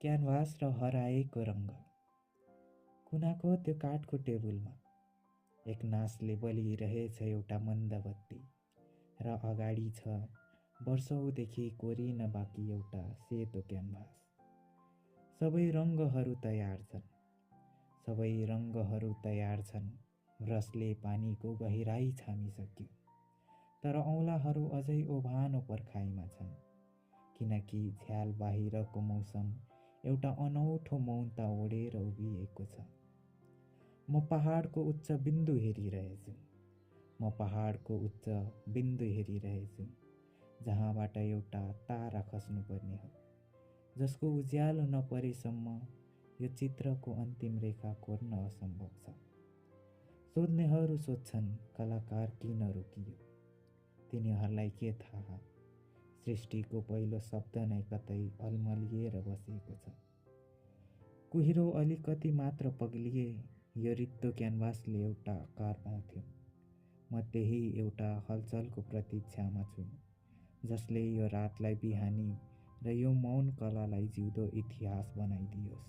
Canvas र हराएको रङ्ग। कुनाको त्यो काठको टेबलमा एक नासले बलिरहेछ एउटा मन्द बत्ती र अगाडि छ वर्षौँदेखि कोरिन बाँकी एउटा सेतो क्यानभास। सबै रङ्गहरू तयार छन्, सबै रङ्गहरू तयार छन्। ब्रसले पानीको गहिराई छामिसक्यो, तर औँलाहरू अझै ओभानो पर्खाइमा छन्, किनकि झ्याल बाहिरको मौसम एउटा अनौठो मौनता ओढेर उभिएको छ। म पहाडको उच्च बिन्दु हेरिरहेछु, म पहाडको उच्च बिन्दु हेरिरहेछु, जहाँबाट एउटा तारा खस्नुपर्ने हो, जसको उज्यालो नपरेसम्म यो चित्रको अन्तिम रेखा कोर्न असम्भव छ। सोध्नेहरू सोध्छन् कलाकार किन रोकियो? तिनीहरूलाई के थाहा, सृष्टिको पहिलो शब्द नै कतै अल्मलिएर बसेको छ। कुहिरो अलिकति मात्र पग्लिए यो रित्तो क्यानभासले एउटा आकार पाउँथ्यो। म त्यही एउटा हलचलको प्रतीक्षामा छु, जसले यो रातलाई बिहानी र यो मौन कलालाई जिउँदो इतिहास बनाइदियोस्।